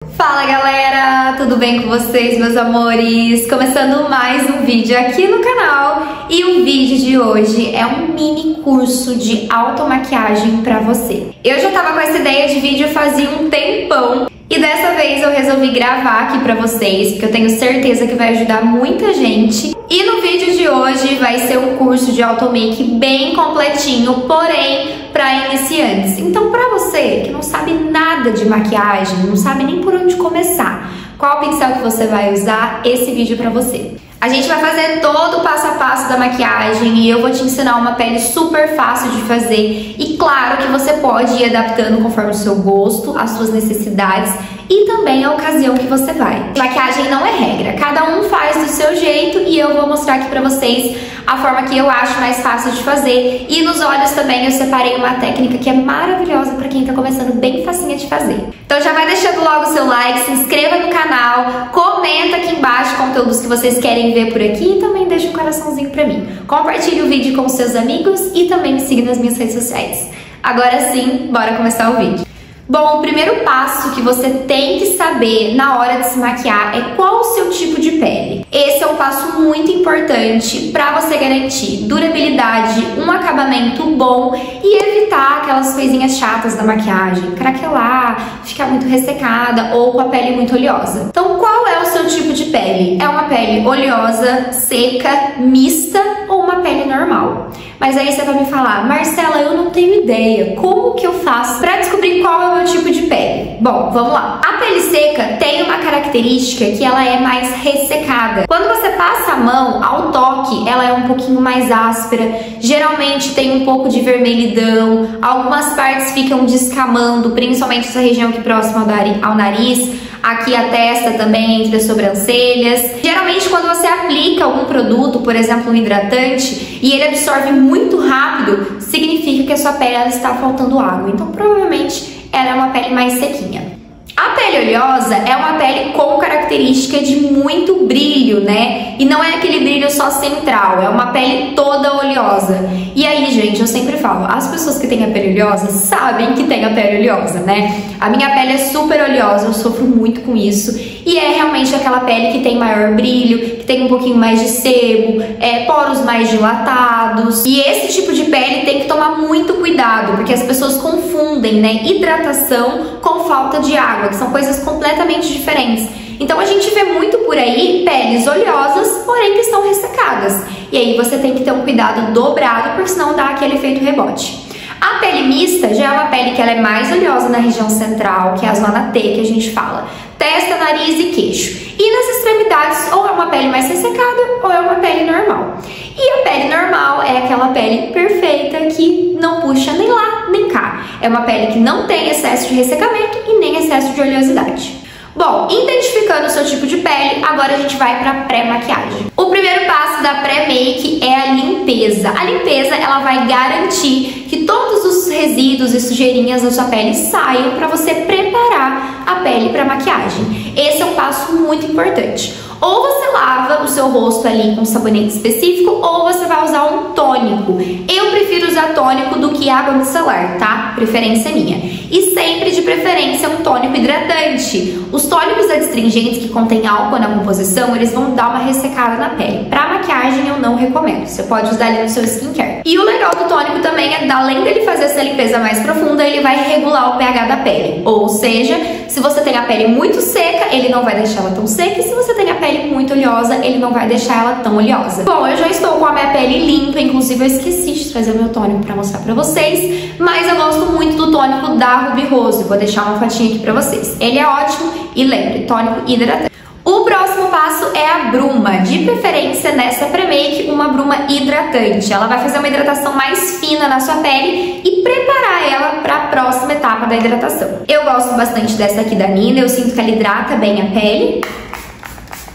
Fala galera, tudo bem com vocês, meus amores? Começando mais um vídeo aqui no canal, e o vídeo de hoje é um mini curso de automaquiagem pra você. Eu já tava com essa ideia de vídeo fazia um tempão, e dessa vez eu resolvi gravar aqui pra vocês, porque eu tenho certeza que vai ajudar muita gente. E no vídeo de hoje vai ser um curso de automake bem completinho, porém para iniciantes. Então, para você que não sabe nada de maquiagem, não sabe nem por onde começar, qual pincel que você vai usar, esse vídeo é para você. A gente vai fazer todo o passo a passo da maquiagem e eu vou te ensinar uma pele super fácil de fazer. E claro que você pode ir adaptando conforme o seu gosto, as suas necessidades e também a ocasião que você vai. Maquiagem não é regra, cada um faz do seu jeito e eu vou mostrar aqui pra vocês a forma que eu acho mais fácil de fazer. E nos olhos também eu separei uma técnica que é maravilhosa pra quem tá começando, bem facinha de fazer. Então já vai deixando logo o seu like, se inscreva no canal, comenta aqui embaixo conteúdos que vocês querem ver por aqui e também deixa um coraçãozinho pra mim. Compartilhe o vídeo com seus amigos e também me siga nas minhas redes sociais. Agora sim, bora começar o vídeo. Bom, o primeiro passo que você tem que saber na hora de se maquiar é qual o seu tipo de pele. Esse é um passo muito importante para você garantir durabilidade, um acabamento bom e evitar aquelas coisinhas chatas da maquiagem, craquelar, ficar muito ressecada ou com a pele muito oleosa. Então, qual é o seu tipo de pele? É uma pele oleosa, seca, mista ou uma pele normal? Mas aí você vai me falar, Marcela, eu não tenho ideia, como que eu faço para descobrir qual é o meu tipo de pele? Bom, vamos lá. A pele seca tem uma característica que ela é mais ressecada. Quando você passa a mão, ao toque, ela é um pouquinho mais áspera, geralmente tem um pouco de vermelhidão, algumas partes ficam descamando, principalmente essa região aqui próxima ao nariz, aqui a testa também, entre as sobrancelhas. Geralmente quando você aplica algum produto, por exemplo um hidratante, e ele absorve muito rápido, significa que a sua pele ela está faltando água. Então provavelmente ela é uma pele mais sequinha. A pele oleosa é uma pele com característica de muito brilho, né? E não é aquele brilho só central, é uma pele toda oleosa. E aí, gente, eu sempre falo, as pessoas que têm a pele oleosa sabem que tem a pele oleosa, né? A minha pele é super oleosa, eu sofro muito com isso. E é realmente aquela pele que tem maior brilho, que tem um pouquinho mais de sebo, poros mais dilatados. E esse tipo de pele tem que tomar muito cuidado, porque as pessoas confundem, né, hidratação com falta de água, que são coisas completamente diferentes. Então a gente vê muito por aí peles oleosas, porém que estão ressecadas. E aí você tem que ter um cuidado dobrado, porque senão dá aquele efeito rebote. A pele mista já é uma pele que ela é mais oleosa na região central, que é a zona T que a gente fala. Testa, nariz e queixo. E nas extremidades, ou é uma pele mais ressecada, ou é uma pele normal. E a pele normal é aquela pele perfeita que não puxa nem lá, nem cá. É uma pele que não tem excesso de ressecamento e nem excesso de oleosidade. Bom, identificando o seu tipo de pele, agora a gente vai para pré-maquiagem. O primeiro passo da pré-make é a limpeza. A limpeza, ela vai garantir que todos os resíduos e sujeirinhas da sua pele saiam para você preparar a pele para maquiagem. Esse é um passo muito importante. Ou você lava o seu rosto ali com um sabonete específico, ou você vai usar um tônico. Eu prefiro usar tônico do que água micelar, tá? Preferência minha. E sempre, de preferência, um tônico hidratante. Os tônicos adstringentes que contêm álcool na composição, eles vão dar uma ressecada na pele. Pra maquiagem, eu não recomendo. Você pode usar ali no seu skincare. E o legal do tônico também é, além dele fazer essa limpeza mais profunda, ele vai regular o pH da pele. Ou seja, se você tem a pele muito seca, ele não vai deixar ela tão seca. E se você tem a pele muito oleosa, ele não vai deixar ela tão oleosa. Bom, eu já estou com a minha pele limpa, inclusive eu esqueci de trazer o meu tônico pra mostrar pra vocês, mas eu gosto muito do tônico da Ruby Rose. Vou deixar uma fotinha aqui pra vocês. Ele é ótimo e lembre, tônico hidratante. O próximo passo é a bruma, de preferência nessa pré-make, uma bruma hidratante. Ela vai fazer uma hidratação mais fina na sua pele e preparar ela para a próxima etapa da hidratação. Eu gosto bastante dessa aqui da Nina, eu sinto que ela hidrata bem a pele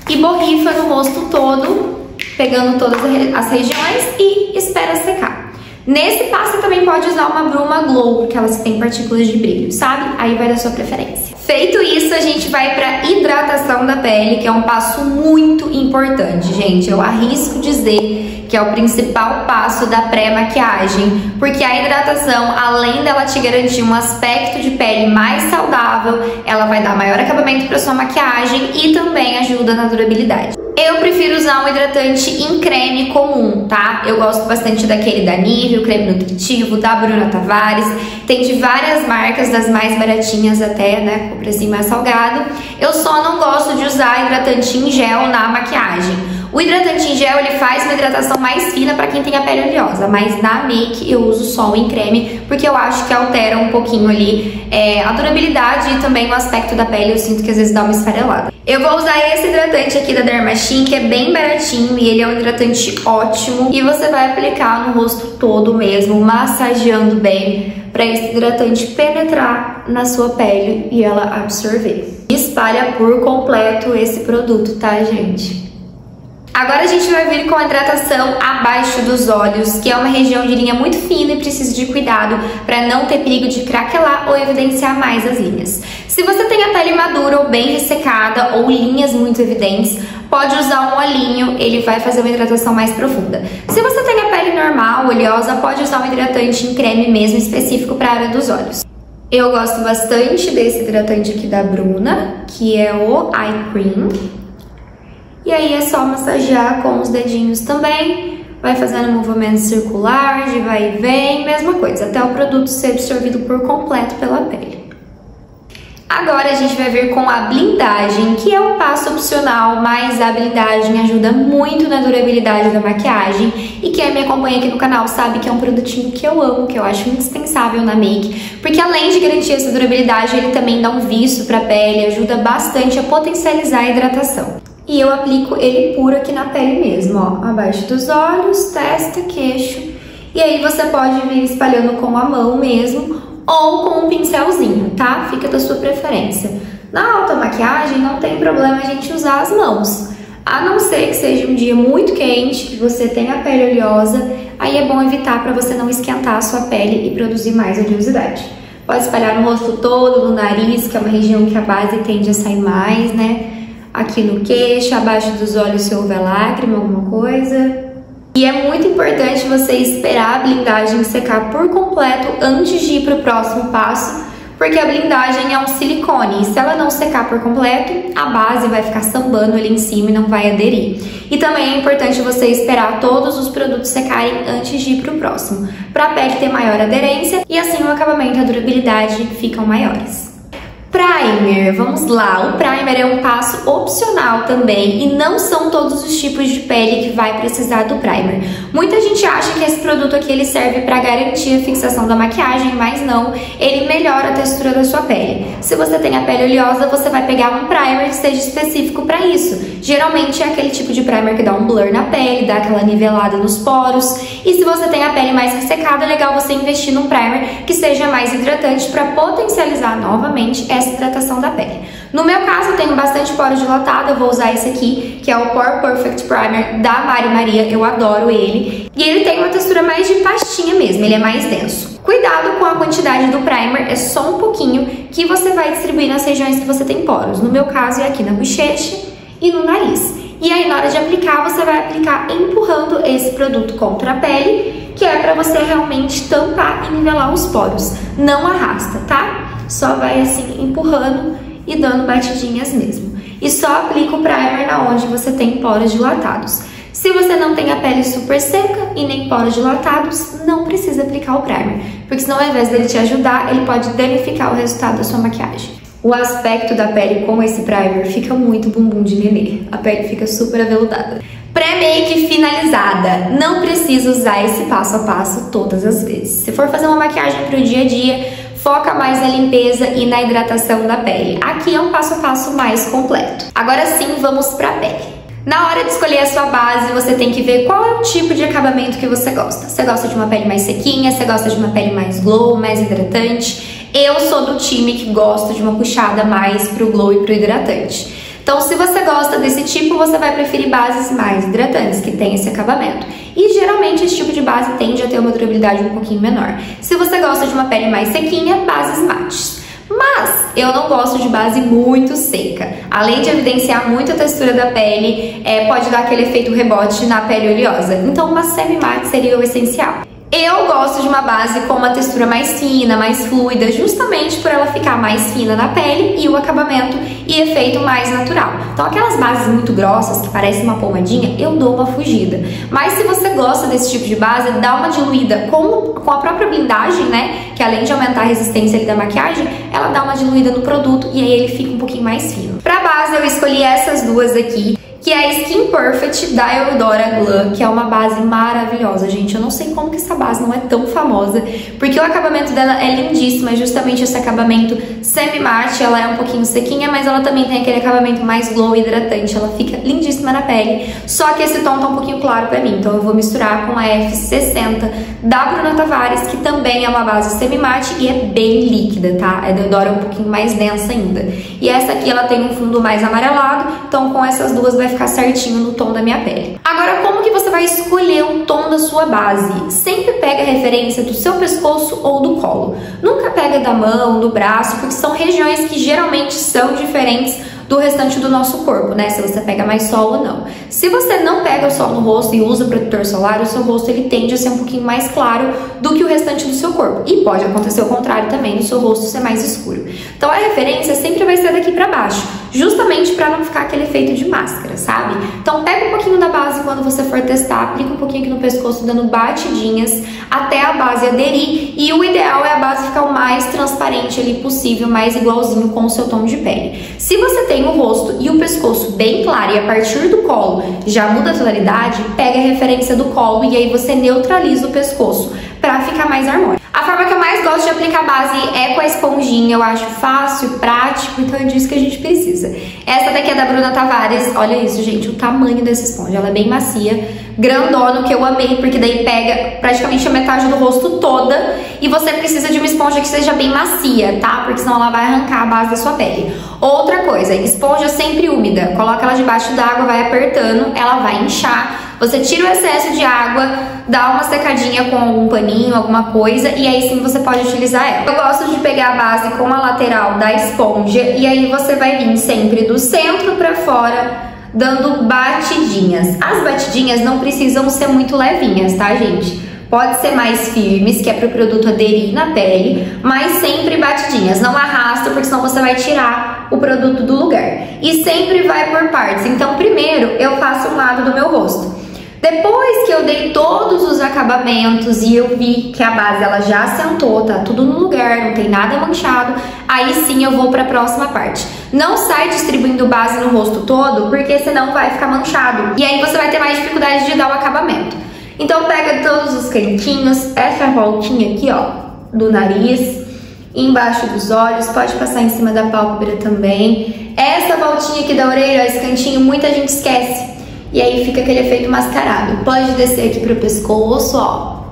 e borrifa no rosto todo, pegando todas as regiões e espera secar. Nesse passo você também pode usar uma Bruma Glow, aquelas que tem partículas de brilho, sabe? Aí vai da sua preferência. Feito isso, a gente vai para hidratação da pele, que é um passo muito importante, gente. Eu arrisco dizer que é o principal passo da pré-maquiagem, porque a hidratação, além dela te garantir um aspecto de pele mais saudável, ela vai dar maior acabamento para sua maquiagem e também ajuda na durabilidade. Eu prefiro usar um hidratante em creme comum, tá? Eu gosto bastante daquele da Nivea, o creme nutritivo, da Bruna Tavares. Tem de várias marcas, das mais baratinhas até, né? Com o precinho mais salgado. Eu só não gosto de usar hidratante em gel na maquiagem. O hidratante em gel, ele faz uma hidratação mais fina para quem tem a pele oleosa, mas na make eu uso só o em creme, porque eu acho que altera um pouquinho ali a durabilidade e também o aspecto da pele. Eu sinto que às vezes dá uma esfarelada. Eu vou usar esse hidratante aqui da Dermachin, que é bem baratinho e ele é um hidratante ótimo. E você vai aplicar no rosto todo mesmo, massageando bem, para esse hidratante penetrar na sua pele e ela absorver. Espalha por completo esse produto, tá, gente? Agora a gente vai vir com a hidratação abaixo dos olhos, que é uma região de linha muito fina e precisa de cuidado para não ter perigo de craquelar ou evidenciar mais as linhas. Se você tem a pele madura ou bem ressecada ou linhas muito evidentes, pode usar um olhinho, ele vai fazer uma hidratação mais profunda. Se você tem a pele normal, oleosa, pode usar um hidratante em creme mesmo específico para a área dos olhos. Eu gosto bastante desse hidratante aqui da Bruna, que é o Eye Cream. E aí é só massagear com os dedinhos também, vai fazendo um movimento circular, de vai e vem, mesma coisa, até o produto ser absorvido por completo pela pele. Agora a gente vai vir com a blindagem, que é um passo opcional, mas a blindagem ajuda muito na durabilidade da maquiagem. E quem me acompanha aqui no canal sabe que é um produtinho que eu amo, que eu acho indispensável na make, porque além de garantir essa durabilidade, ele também dá um viço para a pele, ajuda bastante a potencializar a hidratação. E eu aplico ele puro aqui na pele mesmo, ó, abaixo dos olhos, testa, queixo. E aí você pode vir espalhando com a mão mesmo ou com um pincelzinho, tá? Fica da sua preferência. Na alta maquiagem não tem problema a gente usar as mãos. A não ser que seja um dia muito quente, que você tenha a pele oleosa, aí é bom evitar para você não esquentar a sua pele e produzir mais oleosidade. Pode espalhar no rosto todo, no nariz, que é uma região que a base tende a sair mais, né? Aqui no queixo, abaixo dos olhos se houver lágrima, alguma coisa. E é muito importante você esperar a blindagem secar por completo antes de ir para o próximo passo, porque a blindagem é um silicone e se ela não secar por completo, a base vai ficar sambando ali em cima e não vai aderir. E também é importante você esperar todos os produtos secarem antes de ir para o próximo, para a pele ter maior aderência e assim o acabamento e a durabilidade ficam maiores. Primer, vamos lá, o primer é um passo opcional também e não são todos os tipos de pele que vai precisar do primer. Muita gente acha que esse produto aqui ele serve para garantir a fixação da maquiagem, mas não, ele melhora a textura da sua pele. Se você tem a pele oleosa, você vai pegar um primer que seja específico para isso. Geralmente é aquele tipo de primer que dá um blur na pele, dá aquela nivelada nos poros. E se você tem a pele mais ressecada, é legal você investir num primer que seja mais hidratante para potencializar novamente essa hidratação da pele. No meu caso, eu tenho bastante poro dilatado, eu vou usar esse aqui, que é o Pore Perfect Primer da Mari Maria, eu adoro ele. E ele tem uma textura mais de pastinha mesmo, ele é mais denso. Cuidado com a quantidade do primer, é só um pouquinho que você vai distribuir nas regiões que você tem poros. No meu caso é aqui na bochecha e no nariz. E aí na hora de aplicar, você vai aplicar empurrando esse produto contra a pele, que é pra você realmente tampar e nivelar os poros. Não arrasta, tá? Só vai assim empurrando e dando batidinhas mesmo. E só aplica o primer na onde você tem poros dilatados. Se você não tem a pele super seca e nem poros dilatados, não precisa aplicar o primer, porque senão ao invés dele te ajudar, ele pode danificar o resultado da sua maquiagem. O aspecto da pele com esse primer fica muito bumbum de nenê, a pele fica super aveludada. Pré-make finalizada, não precisa usar esse passo a passo todas as vezes. Se for fazer uma maquiagem para o dia a dia, foca mais na limpeza e na hidratação da pele. Aqui é um passo a passo mais completo. Agora sim, vamos para a pele. Na hora de escolher a sua base, você tem que ver qual é o tipo de acabamento que você gosta. Você gosta de uma pele mais sequinha, você gosta de uma pele mais glow, mais hidratante? Eu sou do time que gosta de uma puxada mais pro glow e pro hidratante. Então, se você gosta desse tipo, você vai preferir bases mais hidratantes, que tem esse acabamento. E geralmente esse tipo de base tende a ter uma durabilidade um pouquinho menor. Se você gosta de uma pele mais sequinha, bases mates. Mas eu não gosto de base muito seca. Além de evidenciar muito a textura da pele, pode dar aquele efeito rebote na pele oleosa. Então uma semi-mate seria o essencial. Eu gosto de uma base com uma textura mais fina, mais fluida, justamente por ela ficar mais fina na pele e o acabamento e efeito mais natural. Então aquelas bases muito grossas, que parecem uma pomadinha, eu dou uma fugida. Mas se você gosta desse tipo de base, dá uma diluída com a própria blindagem, né? Que além de aumentar a resistência ali da maquiagem, ela dá uma diluída no produto e aí ele fica um pouquinho mais fino. Pra base eu escolhi essas duas aqui, que é a Skin Perfect da Eudora Glam, que é uma base maravilhosa, gente. Eu não sei como que essa base não é tão famosa, porque o acabamento dela é lindíssimo, é justamente esse acabamento semi-mate, ela é um pouquinho sequinha, mas ela também tem aquele acabamento mais glow hidratante, ela fica lindíssima na pele, só que esse tom tá um pouquinho claro pra mim, então eu vou misturar com a F60 da Bruna Tavares, que também é uma base semi-mate e é bem líquida, tá? A da Eudora é um pouquinho mais densa ainda. E essa aqui, ela tem um fundo mais amarelado, então com essas duas vai ficar certinho no tom da minha pele. Agora, como que você vai escolher o tom da sua base? Sempre pega a referência do seu pescoço ou do colo. Nunca pega da mão, do braço, porque são regiões que geralmente são diferentes do restante do nosso corpo, né? Se você pega mais sol ou não. Se você não pega o sol no rosto e usa protetor solar, o seu rosto ele tende a ser um pouquinho mais claro do que o restante do seu corpo. E pode acontecer o contrário também, do seu rosto ser mais escuro. Então a referência sempre vai ser daqui pra baixo, justamente pra não ficar aquele efeito de máscara, sabe? Então pega um pouquinho da base quando você for testar, aplica um pouquinho aqui no pescoço, dando batidinhas até a base aderir. E o ideal é a base ficar o mais transparente ali possível, mais igualzinho com o seu tom de pele. Se você tem o rosto e o pescoço bem claro e a partir do colo já muda a tonalidade, pega a referência do colo e aí você neutraliza o pescoço pra ficar mais harmônico. A forma que eu mais gosto de aplicar base é com a esponjinha, eu acho fácil, prático, então é disso que a gente precisa. Essa daqui é da Bruna Tavares, olha isso, gente, o tamanho dessa esponja, ela é bem macia, grandona, que eu amei, porque daí pega praticamente a metade do rosto toda e você precisa de uma esponja que seja bem macia, tá? Porque senão ela vai arrancar a base da sua pele. Outra coisa, esponja sempre úmida, coloca ela debaixo d'água, vai apertando, ela vai inchar. Você tira o excesso de água, dá uma secadinha com algum paninho, alguma coisa, e aí sim você pode utilizar ela. Eu gosto de pegar a base com a lateral da esponja, e aí você vai vir sempre do centro pra fora, dando batidinhas. As batidinhas não precisam ser muito levinhas, tá, gente? Pode ser mais firmes, que é para o produto aderir na pele, mas sempre batidinhas. Não arrasta, porque senão você vai tirar o produto do lugar. E sempre vai por partes. Então, primeiro eu faço um lado do meu rosto. Depois que eu dei todos os acabamentos e eu vi que a base ela já assentou, tá tudo no lugar, não tem nada manchado, aí sim eu vou para a próxima parte. Não sai distribuindo base no rosto todo, porque senão vai ficar manchado. E aí você vai ter mais dificuldade de dar o acabamento. Então pega todos os cantinhos, essa voltinha aqui, ó, do nariz, embaixo dos olhos, pode passar em cima da pálpebra também. Essa voltinha aqui da orelha, esse cantinho, muita gente esquece. E aí fica aquele efeito mascarado. Pode descer aqui pro pescoço, ó,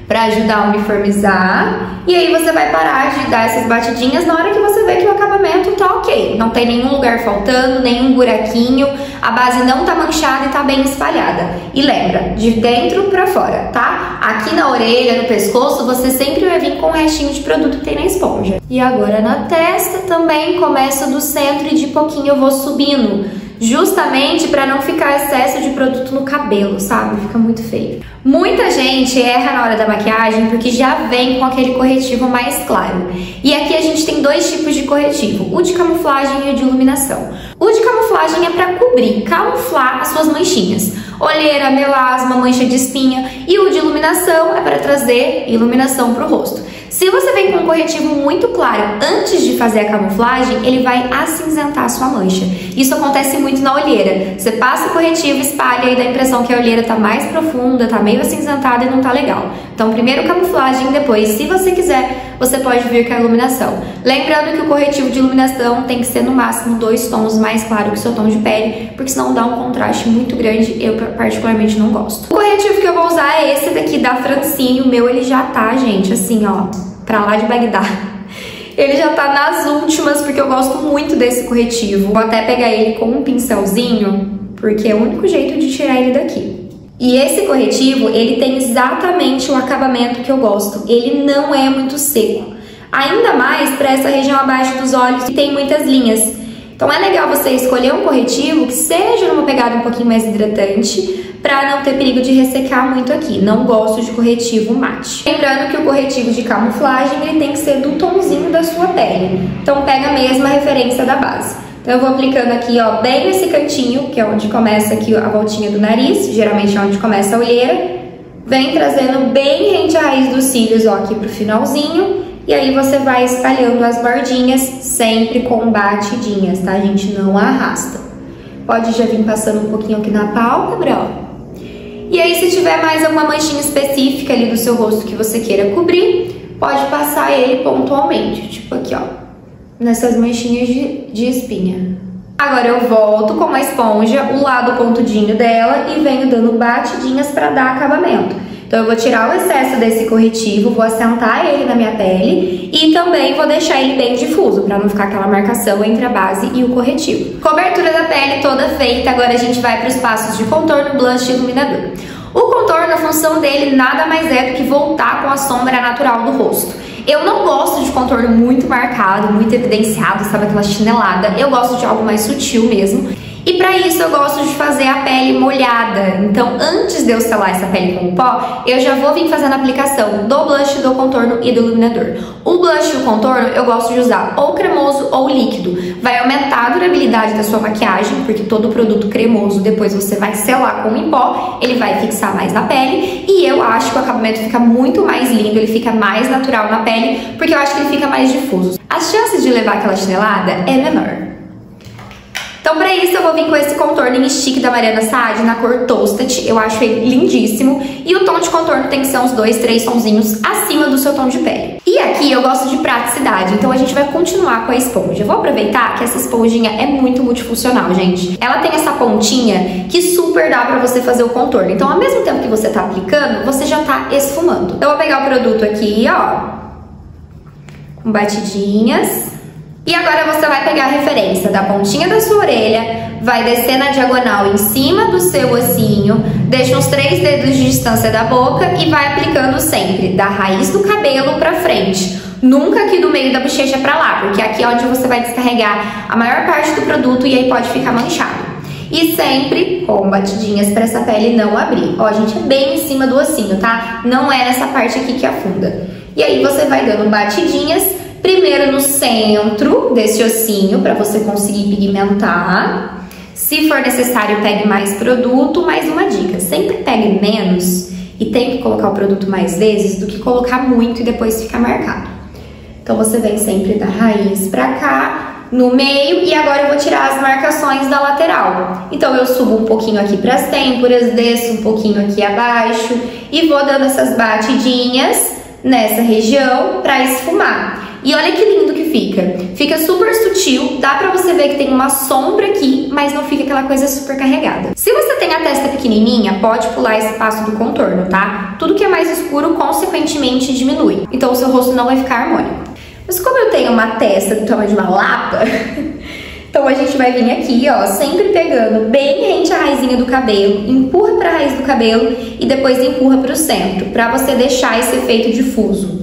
pra ajudar a uniformizar. E aí você vai parar de dar essas batidinhas na hora que você vê que o acabamento tá ok. Não tem nenhum lugar faltando, nenhum buraquinho, a base não tá manchada e tá bem espalhada. E lembra, de dentro pra fora, tá? Aqui na orelha, no pescoço, você sempre vai vir com o restinho de produto que tem na esponja. E agora na testa também, começo do centro e de pouquinho eu vou subindo. Justamente para não ficar excesso de produto no cabelo, sabe? Fica muito feio. Muita gente erra na hora da maquiagem porque já vem com aquele corretivo mais claro. E aqui a gente tem dois tipos de corretivo, o de camuflagem e o de iluminação. O de camuflagem é para cobrir, camuflar as suas manchinhas. Olheira, melasma, mancha de espinha. E o de iluminação é para trazer iluminação para o rosto. Se você vem com um corretivo muito claro antes de fazer a camuflagem, ele vai acinzentar a sua mancha. Isso acontece muito na olheira. Você passa o corretivo, espalha e dá a impressão que a olheira tá mais profunda, tá meio acinzentada e não tá legal. Então primeiro camuflagem, depois, se você quiser, você pode vir com a iluminação. Lembrando que o corretivo de iluminação tem que ser no máximo 2 tons mais claro que o seu tom de pele, porque senão dá um contraste muito grande, eu particularmente não gosto. O corretivo que eu vou usar é esse daqui da Francine, o meu ele já tá, gente, assim, ó, pra lá de Bagdá. Ele já tá nas últimas, porque eu gosto muito desse corretivo. Vou até pegar ele com um pincelzinho, porque é o único jeito de tirar ele daqui. E esse corretivo, ele tem exatamente o acabamento que eu gosto. Ele não é muito seco. Ainda mais para essa região abaixo dos olhos, que tem muitas linhas. Então é legal você escolher um corretivo que seja numa pegada um pouquinho mais hidratante, para não ter perigo de ressecar muito aqui. Não gosto de corretivo mate. Lembrando que o corretivo de camuflagem, ele tem que ser do tonzinho da sua pele. Então pega a mesma referência da base. Então eu vou aplicando aqui, ó, bem nesse cantinho, que é onde começa aqui a voltinha do nariz, geralmente é onde começa a olheira. Vem trazendo bem rente à raiz dos cílios, ó, aqui pro finalzinho. E aí você vai espalhando as bordinhas, sempre com batidinhas, tá, gente? Não arrasta. Pode já vir passando um pouquinho aqui na pálpebra, ó. E aí, se tiver mais alguma manchinha específica ali do seu rosto que você queira cobrir, pode passar ele pontualmente, tipo aqui, ó, nessas manchinhas de espinha. Agora eu volto com a esponja, o lado pontudinho dela, e venho dando batidinhas para dar acabamento. Então eu vou tirar o excesso desse corretivo, vou assentar ele na minha pele e também vou deixar ele bem difuso, para não ficar aquela marcação entre a base e o corretivo. Cobertura da pele toda feita, agora a gente vai para os passos de contorno, blush e iluminador. O contorno, a função dele nada mais é do que voltar com a sombra natural do rosto. Eu não gosto de contorno muito marcado, muito evidenciado, sabe, aquela chinelada. Eu gosto de algo mais sutil mesmo. E pra isso eu gosto de fazer a pele molhada. Então, antes de eu selar essa pele com o pó, eu já vou vir fazendo a aplicação do blush, do contorno e do iluminador. O blush e o contorno eu gosto de usar ou cremoso ou líquido. Vai aumentar a durabilidade da sua maquiagem, porque todo produto cremoso depois você vai selar com em pó, ele vai fixar mais na pele. E eu acho que o acabamento fica muito mais lindo, ele fica mais natural na pele, porque eu acho que ele fica mais difuso. As chances de levar aquela chinelada é menor. Então, pra isso, eu vou vir com esse contorno em stick da Mariana Saad na cor Toasted. Eu acho ele lindíssimo. E o tom de contorno tem que ser uns 2, 3 tonzinhos acima do seu tom de pele. E aqui eu gosto de praticidade, então a gente vai continuar com a esponja. Eu vou aproveitar que essa esponjinha é muito multifuncional, gente. Ela tem essa pontinha que super dá pra você fazer o contorno. Então, ao mesmo tempo que você tá aplicando, você já tá esfumando. Eu vou pegar o produto aqui, ó, com batidinhas. E agora você vai pegar a referência da pontinha da sua orelha, vai descer na diagonal em cima do seu ossinho, deixa uns 3 dedos de distância da boca e vai aplicando sempre da raiz do cabelo pra frente. Nunca aqui do meio da bochecha pra lá, porque aqui é onde você vai descarregar a maior parte do produto e aí pode ficar manchado. E sempre com batidinhas pra essa pele não abrir. Ó, gente, é bem em cima do ossinho, tá? Não é nessa parte aqui que afunda. E aí você vai dando batidinhas. Primeiro no centro desse ossinho, para você conseguir pigmentar. Se for necessário, pegue mais produto. Mais uma dica, sempre pegue menos e tem que colocar o produto mais vezes do que colocar muito e depois ficar marcado. Então você vem sempre da raiz pra cá, no meio, e agora eu vou tirar as marcações da lateral. Então eu subo um pouquinho aqui pras têmporas, desço um pouquinho aqui abaixo e vou dando essas batidinhas nessa região pra esfumar. E olha que lindo que fica. Fica super sutil, dá pra você ver que tem uma sombra aqui, mas não fica aquela coisa super carregada. Se você tem a testa pequenininha, pode pular esse passo do contorno, tá? Tudo que é mais escuro, consequentemente, diminui. Então o seu rosto não vai ficar harmônico. Mas como eu tenho uma testa do tamanho de uma lapa, então a gente vai vir aqui, ó, sempre pegando bem rente à raizinha do cabelo, empurra pra raiz do cabelo e depois empurra pro centro, pra você deixar esse efeito difuso.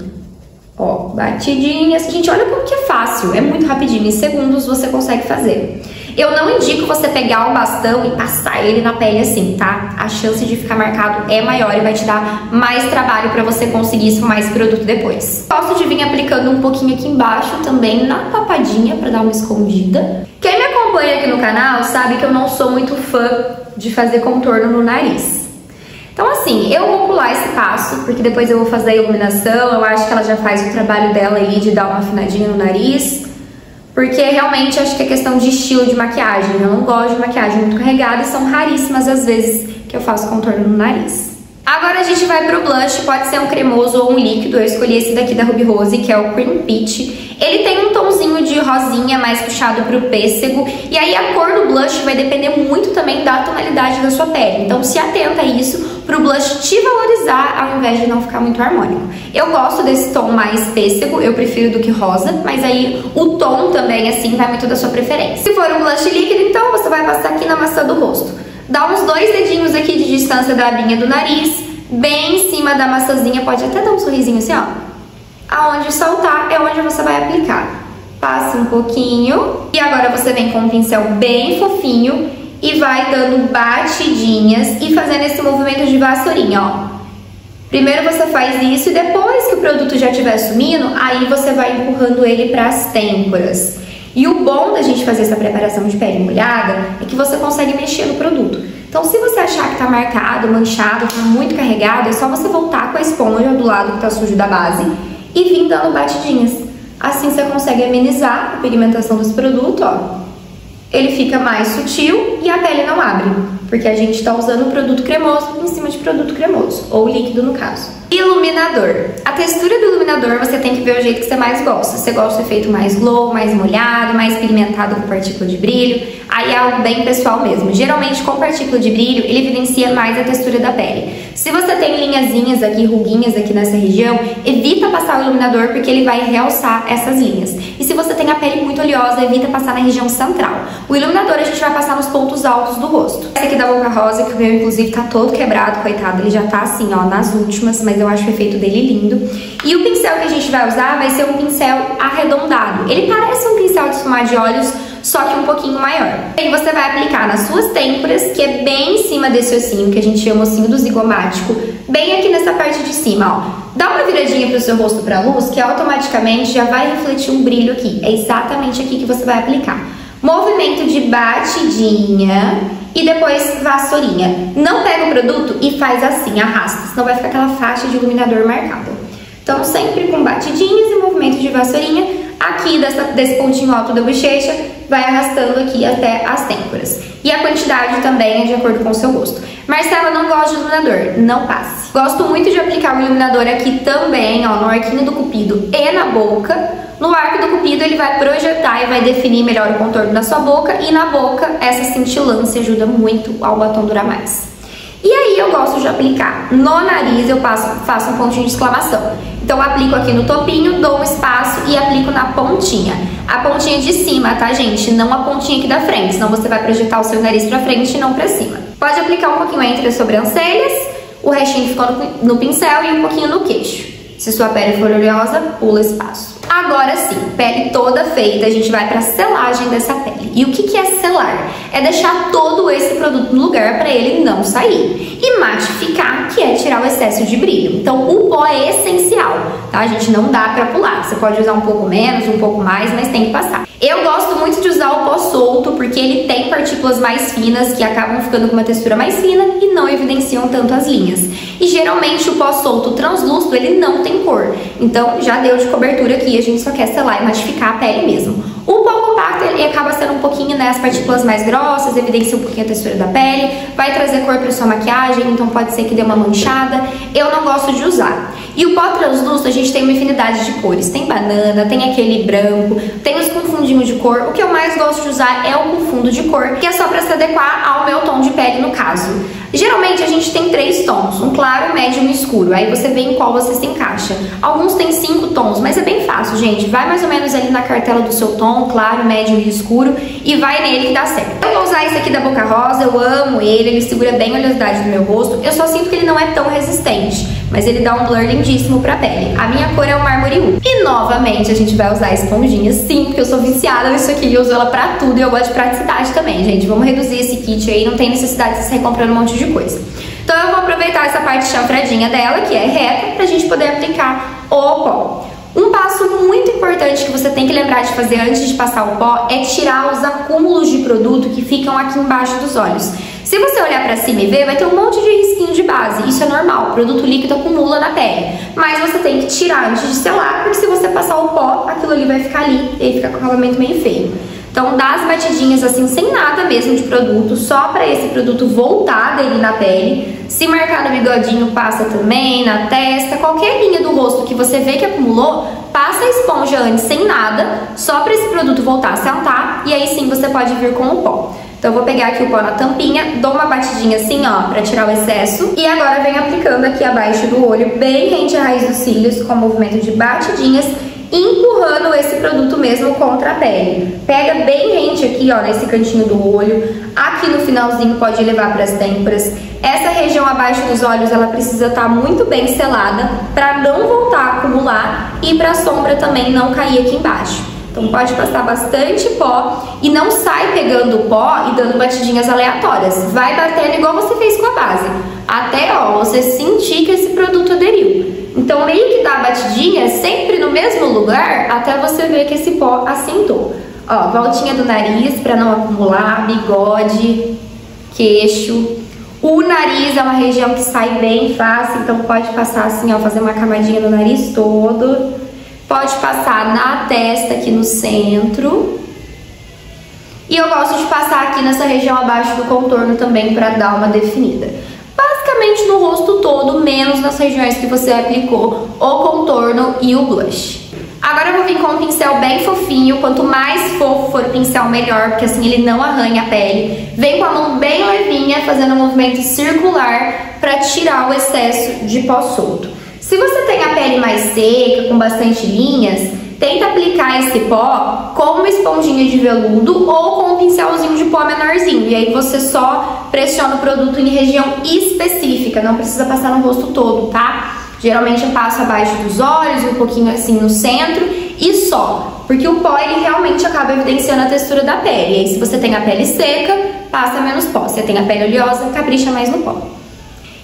Ó, batidinhas. Gente, olha como que é fácil, é muito rapidinho, em segundos você consegue fazer. Eu não indico você pegar o bastão e passar ele na pele assim, tá? A chance de ficar marcado é maior e vai te dar mais trabalho pra você conseguir esfumar esse produto depois. Gosto de vir aplicando um pouquinho aqui embaixo também, na papadinha, pra dar uma escondida. Quem me acompanha aqui no canal sabe que eu não sou muito fã de fazer contorno no nariz. Então assim, eu vou pular esse passo, porque depois eu vou fazer a iluminação, eu acho que ela já faz o trabalho dela aí de dar uma afinadinha no nariz, porque realmente acho que é questão de estilo de maquiagem, eu não gosto de maquiagem muito carregada e são raríssimas as vezes que eu faço contorno no nariz. Agora a gente vai pro blush, pode ser um cremoso ou um líquido, eu escolhi esse daqui da Ruby Rose, que é o Cream Peach. Ele tem um tomzinho de rosinha mais puxado pro pêssego, e aí a cor do blush vai depender muito também da tonalidade da sua pele, então se atenta a isso. pro blush te valorizar ao invés de não ficar muito harmônico. Eu gosto desse tom mais pêssego, eu prefiro do que rosa, mas aí o tom também, assim, vai muito da sua preferência. Se for um blush líquido, então você vai passar aqui na maçã do rosto. Dá uns 2 dedinhos aqui de distância da abinha do nariz, bem em cima da maçãzinha, pode até dar um sorrisinho assim, ó. Aonde soltar é onde você vai aplicar. Passa um pouquinho e agora você vem com um pincel bem fofinho e vai dando batidinhas e fazendo esse movimento de vassourinha, ó. Primeiro você faz isso e depois que o produto já estiver sumindo, aí você vai empurrando ele para as têmporas. E o bom da gente fazer essa preparação de pele molhada é que você consegue mexer no produto. Então, se você achar que tá marcado, manchado, tá muito carregado, é só você voltar com a esponja do lado que tá sujo da base e vir dando batidinhas. Assim você consegue amenizar a pigmentação desse produto, ó. Ele fica mais sutil e a pele não abre, porque a gente tá usando produto cremoso em cima de produto cremoso, ou líquido no caso. Iluminador. A textura do iluminador você tem que ver o jeito que você mais gosta. Você gosta do efeito mais glow, mais molhado, mais pigmentado com partícula de brilho. Aí é algo bem pessoal mesmo. Geralmente com partícula de brilho ele evidencia mais a textura da pele. Se você tem linhazinhas aqui, ruguinhas aqui nessa região, evita passar o iluminador porque ele vai realçar essas linhas. E se você tem a pele muito oleosa, evita passar na região central. O iluminador a gente vai passar nos pontos altos do rosto. Esse aqui da Boca Rosa, que o meu inclusive tá todo quebrado, coitado, ele já tá assim, ó, nas últimas, mas eu acho o efeito dele lindo. E o pincel que a gente vai usar vai ser um pincel arredondado. Ele parece um pincel de esfumar de olhos, só que um pouquinho maior. E você vai aplicar nas suas têmporas, que é bem em cima desse ossinho, que a gente chama ossinho do zigomático, bem aqui nessa parte de cima, ó. Dá uma viradinha pro seu rosto pra luz, que automaticamente já vai refletir um brilho aqui. É exatamente aqui que você vai aplicar. Movimento de batidinha e depois vassourinha. Não pega o produto e faz assim, arrasta, senão vai ficar aquela faixa de iluminador marcada. Então sempre com batidinhas e movimento de vassourinha. Aqui desse pontinho alto da bochecha, vai arrastando aqui até as têmporas. E a quantidade também é de acordo com o seu gosto. Marcela, não gosta de iluminador, não passe. Gosto muito de aplicar o iluminador aqui também, ó, no arquinho do cupido e na boca. No arco do cupido ele vai projetar e vai definir melhor o contorno da sua boca. E na boca, essa cintilância ajuda muito ao batom durar mais. E aí eu gosto de aplicar no nariz, eu faço um pontinho de exclamação. Então eu aplico aqui no topinho, dou um espaço e aplico na pontinha. A pontinha de cima, tá, gente? Não a pontinha aqui da frente, senão você vai projetar o seu nariz pra frente e não pra cima. Pode aplicar um pouquinho entre as sobrancelhas, o restinho ficou no pincel e um pouquinho no queixo. Se sua pele for oleosa, pula espaço. Agora sim, pele toda feita, a gente vai para a selagem dessa pele. E o que é selar? É deixar todo esse produto no lugar para ele não sair. E matificar, que é tirar o excesso de brilho. Então o pó é essencial, tá? A gente não dá para pular. Você pode usar um pouco menos, um pouco mais, mas tem que passar. Eu gosto muito de usar o pó solto porque ele tem partículas mais finas que acabam ficando com uma textura mais fina e não evidenciam tanto as linhas. E geralmente o pó solto translúcido, ele não tem cor. Então já deu de cobertura aqui, a gente só quer selar e matificar a pele mesmo. O pó compacto, ele acaba sendo um pouquinho, né, as partículas mais grossas, evidencia um pouquinho a textura da pele, vai trazer cor para sua maquiagem, então pode ser que dê uma manchada. Eu não gosto de usar. E o pó translúcido, a gente tem uma infinidade de cores. Tem banana, tem aquele branco, tem os com fundinho de cor. O que eu mais gosto de usar é o com fundo de cor, que é só para se adequar ao meu tom de pele no caso. Geralmente a gente tem 3 tons, um claro, médio e um escuro. Aí você vê em qual você se encaixa. Alguns têm 5 tons, mas é bem fácil, gente. Vai mais ou menos ali na cartela do seu tom, claro, médio e escuro, e vai nele que dá certo. Eu vou usar esse aqui da Boca Rosa, eu amo ele segura bem a oleosidade do meu rosto. Eu só sinto que ele não é tão resistente, mas ele dá um blur lindíssimo pra pele. A minha cor é o Mármore 1. E novamente a gente vai usar a esponjinha, sim, porque eu sou viciada nisso aqui e eu uso ela pra tudo e eu gosto de praticidade também, gente. Vamos reduzir esse kit aí, não tem necessidade de sair comprando um monte de coisa. Então eu vou aproveitar essa parte chanfradinha dela, que é reta, pra gente poder aplicar o pó. Um passo muito importante que você tem que lembrar de fazer antes de passar o pó é tirar os acúmulos de produto que ficam aqui embaixo dos olhos. Se você olhar pra cima e ver, vai ter um monte de risquinho de base. Isso é normal, o produto líquido acumula na pele. Mas você tem que tirar antes de selar, porque se você passar o pó, aquilo ali vai ficar ali e aí fica com o acabamento meio feio. Então dá as batidinhas assim, sem nada mesmo de produto, só para esse produto voltar dele na pele. Se marcar no bigodinho, passa também, na testa, qualquer linha do rosto que você vê que acumulou, passa a esponja antes sem nada, só para esse produto voltar a sentar, e aí sim você pode vir com o pó. Então eu vou pegar aqui o pó na tampinha, dou uma batidinha assim, ó, pra tirar o excesso. E agora venho aplicando aqui abaixo do olho, bem rente à raiz dos cílios, com movimento de batidinhas, empurrando esse produto mesmo contra a pele. Pega bem rente aqui, ó, nesse cantinho do olho. Aqui no finalzinho pode levar para as têmporas. Essa região abaixo dos olhos, ela precisa estar muito bem selada para não voltar a acumular e para a sombra também não cair aqui embaixo. Então pode passar bastante pó e não sai pegando o pó e dando batidinhas aleatórias. Vai batendo igual você fez com a base, até, ó, você sentir que esse produto aderiu. Então meio que dá batidinha sempre no mesmo lugar até você ver que esse pó assentou. Ó, voltinha do nariz para não acumular, bigode, queixo. O nariz é uma região que sai bem fácil, então pode passar assim, ó, fazer uma camadinha no nariz todo. Pode passar na testa aqui no centro. E eu gosto de passar aqui nessa região abaixo do contorno também para dar uma definida. Basicamente no rosto todo, menos nas regiões que você aplicou o contorno e o blush. Agora eu vou vir com um pincel bem fofinho, quanto mais fofo for o pincel melhor, porque assim ele não arranha a pele. Vem com a mão bem levinha, fazendo um movimento circular para tirar o excesso de pó solto. Se você tem a pele mais seca, com bastante linhas, tenta aplicar esse pó com uma esponjinha de veludo ou com um pincelzinho de pó menorzinho. E aí você só pressiona o produto em região específica, não precisa passar no rosto todo, tá? Geralmente eu passo abaixo dos olhos, um pouquinho assim no centro e só. Porque o pó, ele realmente acaba evidenciando a textura da pele. E aí se você tem a pele seca, passa menos pó. Se você tem a pele oleosa, capricha mais no pó.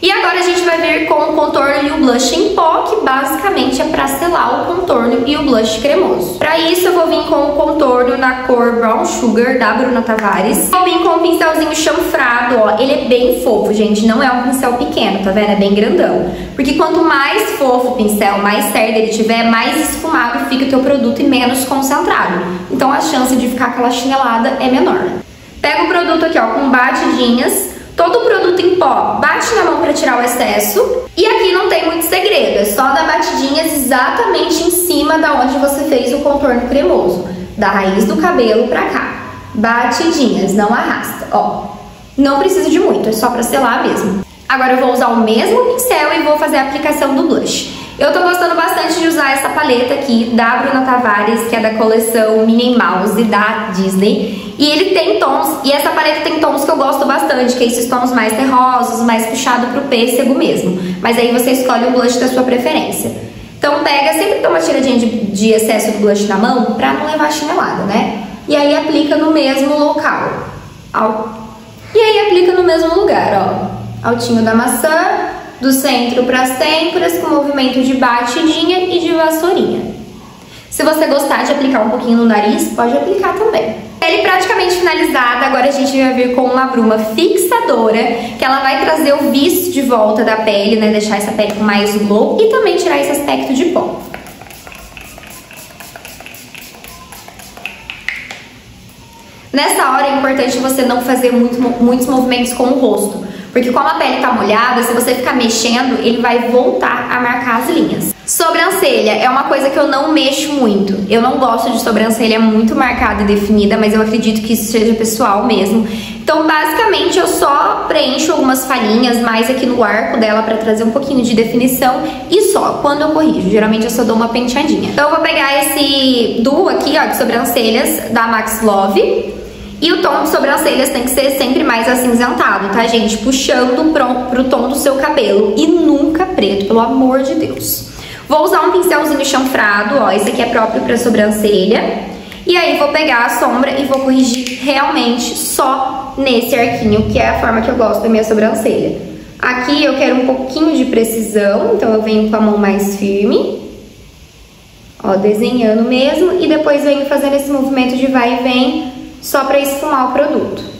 E agora a gente vai vir com o contorno e o blush em pó, que basicamente é para selar o contorno e o blush cremoso. Para isso eu vou vir com o contorno na cor Brown Sugar, da Bruna Tavares. Vou vir com um pincelzinho chanfrado, ó, ele é bem fofo, gente, não é um pincel pequeno, tá vendo? É bem grandão. Porque quanto mais fofo o pincel, mais cerdo ele tiver, mais esfumado fica o teu produto e menos concentrado. Então a chance de ficar aquela chinelada é menor. Pega o produto aqui, ó, com batidinhas. Todo o produto em pó, bate na mão para tirar o excesso. E aqui não tem muito segredo, é só dar batidinhas exatamente em cima da onde você fez o contorno cremoso. Da raiz do cabelo pra cá. Batidinhas, não arrasta, ó. Não precisa de muito, é só pra selar mesmo. Agora eu vou usar o mesmo pincel e vou fazer a aplicação do blush. Eu tô gostando bastante de usar essa paleta aqui da Bruna Tavares, que é da coleção Minnie Mouse da Disney. E ele tem tons, e essa paleta tem tons que eu gosto bastante, que é esses tons mais terrosos, mais puxado pro pêssego mesmo. Mas aí você escolhe o blush da sua preferência. Então pega, sempre dá uma tiradinha de excesso do blush na mão, pra não levar chinelada, né? E aí aplica no mesmo local. E aí aplica no mesmo lugar, ó. Altinho da maçã, do centro para as têmporas, com movimento de batidinha e de vassourinha. Se você gostar de aplicar um pouquinho no nariz, pode aplicar também. Ele praticamente finalizado, agora a gente vai vir com uma bruma fixadora, que ela vai trazer o viço de volta da pele, né? Deixar essa pele com mais glow e também tirar esse aspecto de pó. Nessa hora é importante você não fazer muitos movimentos com o rosto, porque como a pele tá molhada, se você ficar mexendo, ele vai voltar a marcar as linhas. Sobrancelha é uma coisa que eu não mexo muito. Eu não gosto de sobrancelha muito marcada e definida, mas eu acredito que isso seja pessoal mesmo. Então, basicamente, eu só preencho algumas falhinhas mais aqui no arco dela pra trazer um pouquinho de definição e só, quando eu corrijo. Geralmente eu só dou uma penteadinha. Então, eu vou pegar esse duo aqui, ó, de sobrancelhas da Max Love. E o tom de sobrancelhas tem que ser sempre mais acinzentado, tá, gente? Puxando pro tom do seu cabelo e nunca preto, pelo amor de Deus. Vou usar um pincelzinho chanfrado, ó, esse aqui é próprio pra sobrancelha. E aí vou pegar a sombra e vou corrigir realmente só nesse arquinho, que é a forma que eu gosto da minha sobrancelha. Aqui eu quero um pouquinho de precisão, então eu venho com a mão mais firme. Ó, desenhando mesmo, e depois venho fazendo esse movimento de vai e vem, só pra esfumar o produto.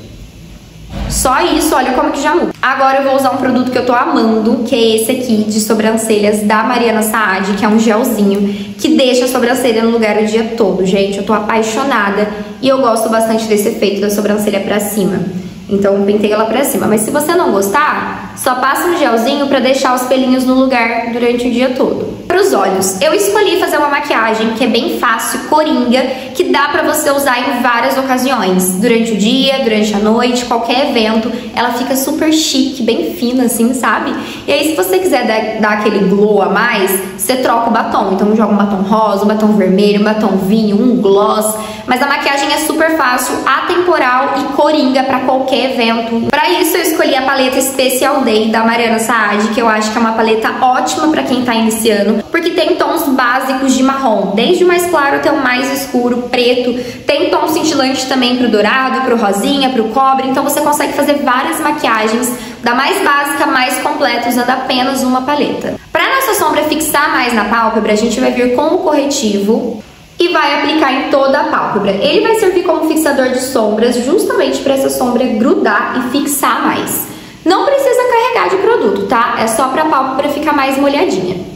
Só isso, olha como que já muda. Agora eu vou usar um produto que eu tô amando, que é esse aqui de sobrancelhas da Mariana Saad, que é um gelzinho que deixa a sobrancelha no lugar o dia todo, gente. Eu tô apaixonada e eu gosto bastante desse efeito da sobrancelha pra cima. Então eu pentei ela pra cima. Mas se você não gostar, só passa um gelzinho pra deixar os pelinhos no lugar durante o dia todo. Para os olhos, eu escolhi fazer uma maquiagem que é bem fácil, coringa, que dá pra você usar em várias ocasiões, durante o dia, durante a noite, qualquer evento. Ela fica super chique, bem fina assim, sabe? E aí se você quiser dar aquele glow a mais, você troca o batom. Então joga um batom rosa, um batom vermelho, um batom vinho, um gloss. Mas a maquiagem é super fácil, atemporal e coringa pra qualquer evento. Pra isso eu escolhi a paleta Special Day da Mariana Saad, que eu acho que é uma paleta ótima pra quem tá iniciando, porque tem tons básicos de marrom, desde o mais claro até o mais escuro, preto. Tem tom cintilante também pro dourado, pro rosinha, pro cobre. Então você consegue fazer várias maquiagens, da mais básica, mais completa, usando apenas uma paleta. Pra nossa sombra fixar mais na pálpebra, a gente vai vir com o corretivo e vai aplicar em toda a pálpebra. Ele vai servir como fixador de sombras, justamente para essa sombra grudar e fixar mais. Não precisa carregar de produto, tá? É só para a pálpebra ficar mais molhadinha.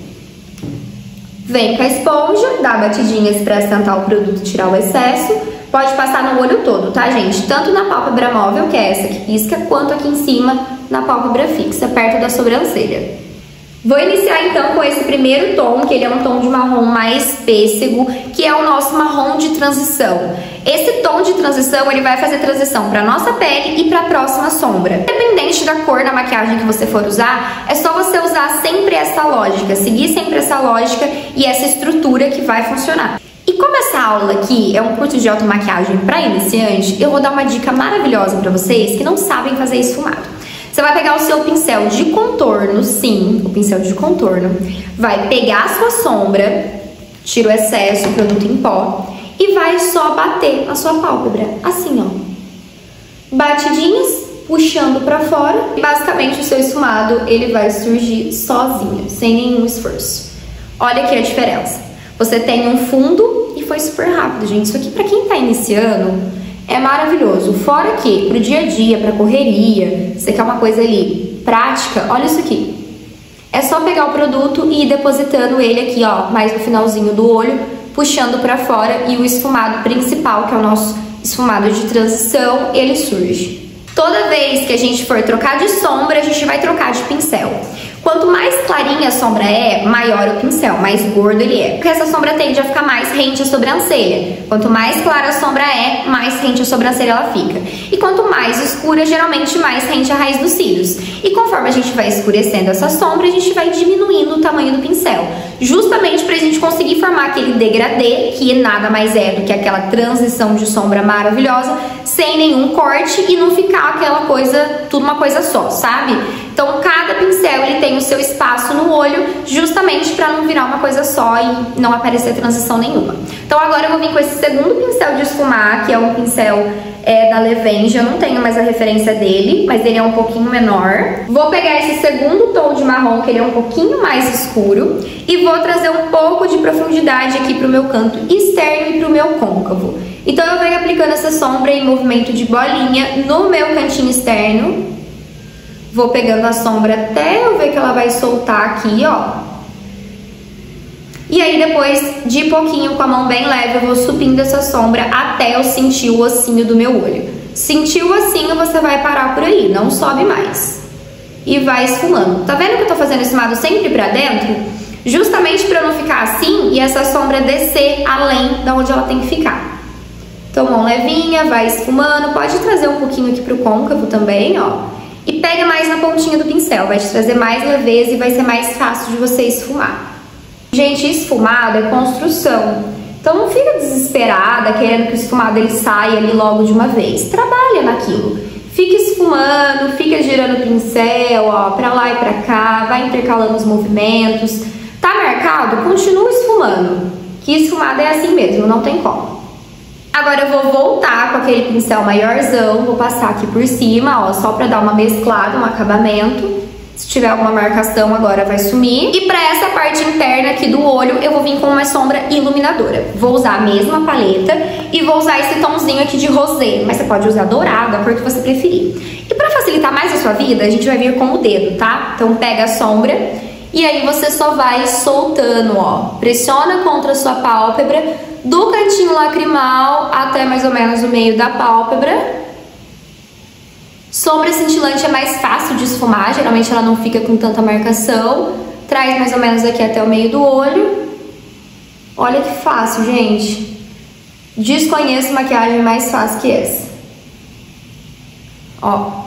Vem com a esponja, dá batidinhas para assentar o produto e tirar o excesso. Pode passar no olho todo, tá, gente? Tanto na pálpebra móvel, que é essa que pisca, quanto aqui em cima na pálpebra fixa, perto da sobrancelha. Vou iniciar então com esse primeiro tom, que ele é um tom de marrom mais pêssego, que é o nosso marrom de transição. Esse tom de transição, ele vai fazer transição para nossa pele e para a próxima sombra. Independente da cor da maquiagem que você for usar, é só você usar sempre essa lógica, seguir sempre essa lógica e essa estrutura que vai funcionar. E como essa aula aqui é um curso de automaquiagem para iniciante, eu vou dar uma dica maravilhosa para vocês que não sabem fazer esfumado. Você vai pegar o seu pincel de contorno, sim, o pincel de contorno, vai pegar a sua sombra, tira o excesso, o produto em pó, e vai só bater na sua pálpebra, assim, ó. Batidinhas, puxando pra fora, e basicamente o seu esfumado, ele vai surgir sozinho, sem nenhum esforço. Olha aqui a diferença. Você tem um fundo e foi super rápido, gente. Isso aqui, pra quem tá iniciando, é maravilhoso. Fora que, pro dia a dia, pra correria, você quer uma coisa ali prática, olha isso aqui. É só pegar o produto e ir depositando ele aqui, ó, mais no finalzinho do olho, puxando pra fora, e o esfumado principal, que é o nosso esfumado de transição, ele surge. Toda vez que a gente for trocar de sombra, a gente vai trocar de pincel. Quanto mais clarinha a sombra é, maior o pincel, mais gordo ele é. Porque essa sombra tende a ficar mais rente à sobrancelha. Quanto mais clara a sombra é, mais rente à sobrancelha ela fica. E quanto mais escura, geralmente mais rente à raiz dos cílios. E conforme a gente vai escurecendo essa sombra, a gente vai diminuindo o tamanho do pincel. Justamente pra gente conseguir formar aquele degradê, que nada mais é do que aquela transição de sombra maravilhosa, sem nenhum corte e não ficar aquela coisa, tudo uma coisa só, sabe? Então cada pincel ele tem o seu espaço no olho, justamente para não virar uma coisa só e não aparecer transição nenhuma. Então agora eu vou vir com esse segundo pincel de esfumar, que é um pincel da Levenge. Eu não tenho mais a referência dele, mas ele é um pouquinho menor. Vou pegar esse segundo tom de marrom, que ele é um pouquinho mais escuro, e vou trazer um pouco de profundidade aqui pro meu canto externo e pro meu côncavo. Então eu venho aplicando essa sombra em movimento de bolinha no meu cantinho externo. Vou pegando a sombra até eu ver que ela vai soltar aqui, ó. E aí depois, de pouquinho, com a mão bem leve, eu vou subindo essa sombra até eu sentir o ossinho do meu olho. Sentiu o ossinho, você vai parar por aí, não sobe mais. E vai esfumando. Tá vendo que eu tô fazendo esfumado sempre pra dentro? Justamente pra não ficar assim e essa sombra descer além da onde ela tem que ficar. Então, mão levinha, vai esfumando. Pode trazer um pouquinho aqui pro côncavo também, ó. E pega mais na pontinha do pincel, vai te trazer mais leveza e vai ser mais fácil de você esfumar. Gente, esfumado é construção. Então não fica desesperada querendo que o esfumado ele saia ali logo de uma vez. Trabalha naquilo. Fica esfumando, fica girando o pincel, ó, pra lá e pra cá, vai intercalando os movimentos. Tá marcado? Continua esfumando. Que esfumado é assim mesmo, não tem como. Agora eu vou voltar com aquele pincel maiorzão, vou passar aqui por cima, ó, só pra dar uma mesclada, um acabamento. Se tiver alguma marcação agora vai sumir. E pra essa parte interna aqui do olho, eu vou vir com uma sombra iluminadora. Vou usar a mesma paleta e vou usar esse tomzinho aqui de rosé, mas você pode usar dourado, a cor que você preferir. E pra facilitar mais a sua vida, a gente vai vir com o dedo, tá? Então pega a sombra e aí você só vai soltando, ó. Pressiona contra a sua pálpebra, do cantinho lacrimal até mais ou menos o meio da pálpebra. Sombra cintilante é mais fácil de esfumar, geralmente ela não fica com tanta marcação. traz mais ou menos aqui até o meio do olho. Olha que fácil, gente. Desconheço maquiagem mais fácil que essa. Ó.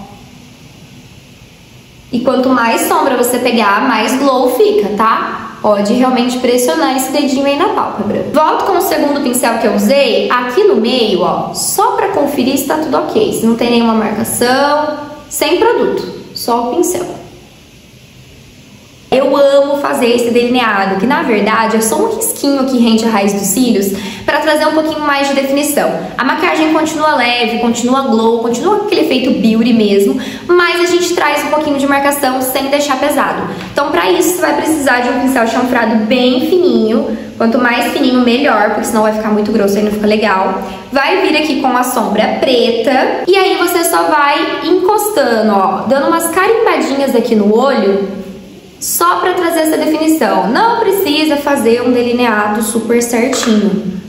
E quanto mais sombra você pegar, mais glow fica, tá? Pode realmente pressionar esse dedinho aí na pálpebra. Volto com o segundo pincel que eu usei, aqui no meio, ó, só pra conferir se tá tudo ok. Se não tem nenhuma marcação, sem produto, só o pincel. Eu amo fazer esse delineado, que na verdade é só um risquinho que rende a raiz dos cílios para trazer um pouquinho mais de definição. A maquiagem continua leve, continua glow, continua aquele efeito beauty mesmo, mas a gente traz um pouquinho de marcação sem deixar pesado. Então para isso você vai precisar de um pincel chanfrado bem fininho, quanto mais fininho melhor, porque senão vai ficar muito grosso e não fica legal. Vai vir aqui com a sombra preta e aí você só vai encostando, ó, dando umas carimbadinhas aqui no olho, só para trazer essa definição. Não precisa fazer um delineado super certinho.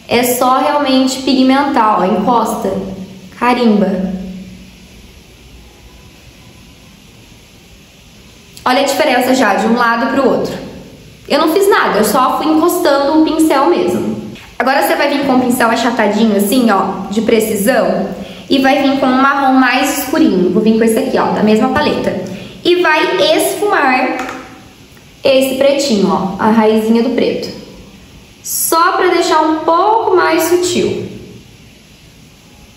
É só realmente pigmentar, ó, encosta, carimba. Olha a diferença já de um lado para o outro. Eu não fiz nada, eu só fui encostando o pincel mesmo. Agora você vai vir com um pincel achatadinho assim, ó, de precisão, e vai vir com um marrom mais escurinho. Vou vir com esse aqui, ó, da mesma paleta. E vai esfumar esse pretinho, ó, a raizinha do preto. Só pra deixar um pouco mais sutil.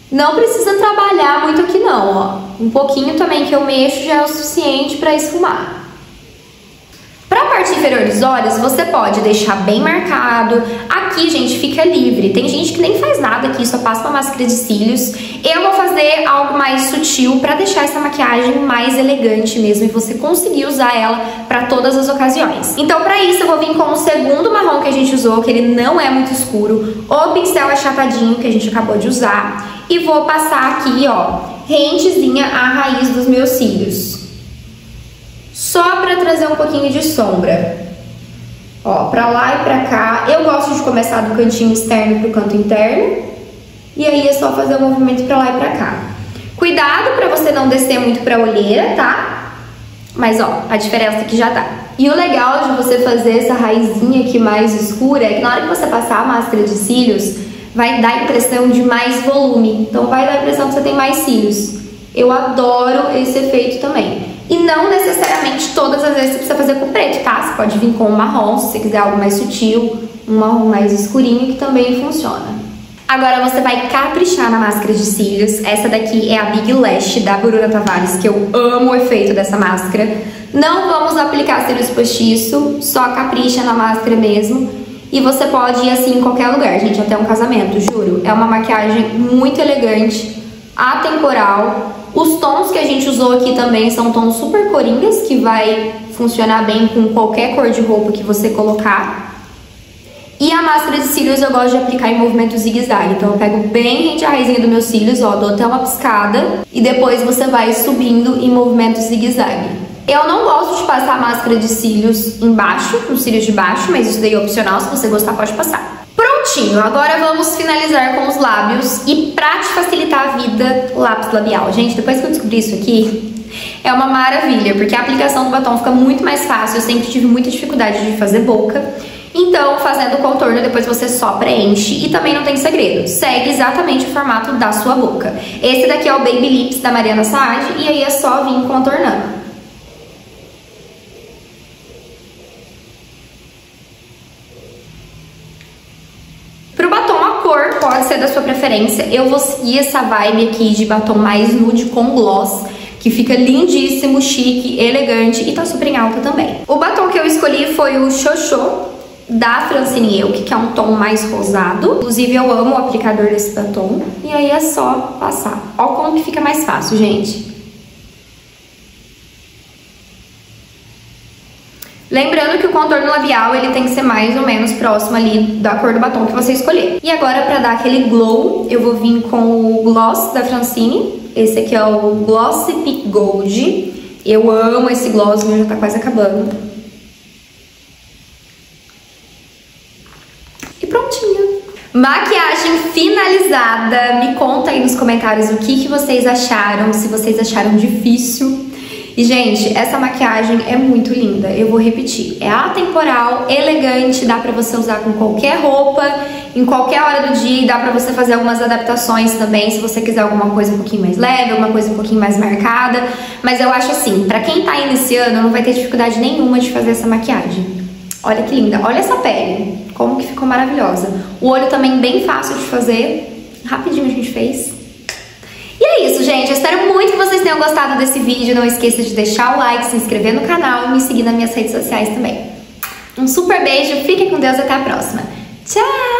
Não precisa trabalhar muito aqui não, ó. Um pouquinho também que eu mexo já é o suficiente pra esfumar. Pra parte inferior dos olhos, você pode deixar bem marcado. Aqui, gente, fica livre. Tem gente que nem faz nada aqui, só passa uma máscara de cílios. Eu vou fazer algo mais sutil pra deixar essa maquiagem mais elegante mesmo e você conseguir usar ela pra todas as ocasiões. Então, pra isso, eu vou vir com o segundo marrom que a gente usou, que ele não é muito escuro, o pincel achatadinho que a gente acabou de usar, e vou passar aqui, ó, rentezinha a raiz dos meus cílios. Só pra trazer um pouquinho de sombra. Ó, pra lá e pra cá. Eu gosto de começar do cantinho externo pro canto interno. E aí é só fazer o movimento pra lá e pra cá. Cuidado pra você não descer muito pra olheira, tá? Mas ó, a diferença que já dá. E o legal de você fazer essa raizinha aqui mais escura é que na hora que você passar a máscara de cílios, vai dar a impressão de mais volume. Então vai dar a impressão que você tem mais cílios. Eu adoro esse efeito também. E não necessariamente todas as vezes você precisa fazer com preto, tá? Você pode vir com um marrom, se você quiser algo mais sutil, um marrom mais escurinho, que também funciona. Agora você vai caprichar na máscara de cílios. Essa daqui é a Big Lash da Bruna Tavares, que eu amo o efeito dessa máscara. Não vamos aplicar cílios postiço, só capricha na máscara mesmo. E você pode ir assim em qualquer lugar, gente, até um casamento, juro. É uma maquiagem muito elegante, atemporal. Os tons que a gente usou aqui também são tons super coringas, que vai funcionar bem com qualquer cor de roupa que você colocar. E a máscara de cílios eu gosto de aplicar em movimento zigue-zague. Então eu pego bem rente a raizinha dos meus cílios, ó, dou até uma piscada. E depois você vai subindo em movimento zigue-zague. Eu não gosto de passar a máscara de cílios embaixo, nos cílios de baixo, mas isso daí é opcional, se você gostar pode passar. Prontinho, agora vamos finalizar com os lábios e pra te facilitar a vida, lápis labial. Gente, depois que eu descobri isso aqui, é uma maravilha, porque a aplicação do batom fica muito mais fácil. Eu sempre tive muita dificuldade de fazer boca, então fazendo o contorno depois você só preenche e também não tem segredo, segue exatamente o formato da sua boca. Esse daqui é o Baby Lips da Mariana Saad e aí é só vir contornando. Pode ser da sua preferência. Eu vou seguir essa vibe aqui de batom mais nude com gloss, que fica lindíssimo, chique, elegante e tá super em alta também. O batom que eu escolhi foi o Xoxô da Francine Elk, que é um tom mais rosado. Inclusive eu amo o aplicador desse batom. E aí é só passar. Ó como que fica mais fácil, gente. Lembrando que o contorno labial ele tem que ser mais ou menos próximo ali da cor do batom que você escolher. E agora pra dar aquele glow, eu vou vir com o gloss da Francine. Esse aqui é o Glossy Peak Gold. Eu amo esse gloss, o meu já tá quase acabando. E prontinho. Maquiagem finalizada. Me conta aí nos comentários o que vocês acharam, se vocês acharam difícil. E, gente, essa maquiagem é muito linda, eu vou repetir. É atemporal, elegante, dá pra você usar com qualquer roupa, em qualquer hora do dia, e dá pra você fazer algumas adaptações também, se você quiser alguma coisa um pouquinho mais leve, alguma coisa um pouquinho mais marcada. Mas eu acho assim, pra quem tá iniciando, não vai ter dificuldade nenhuma de fazer essa maquiagem. Olha que linda, olha essa pele, como que ficou maravilhosa. O olho também bem fácil de fazer, rapidinho a gente fez. E é isso, gente. Eu espero muito que vocês tenham gostado desse vídeo. Não esqueça de deixar o like, se inscrever no canal e me seguir nas minhas redes sociais também. Um super beijo, fiquem com Deus e até a próxima. Tchau!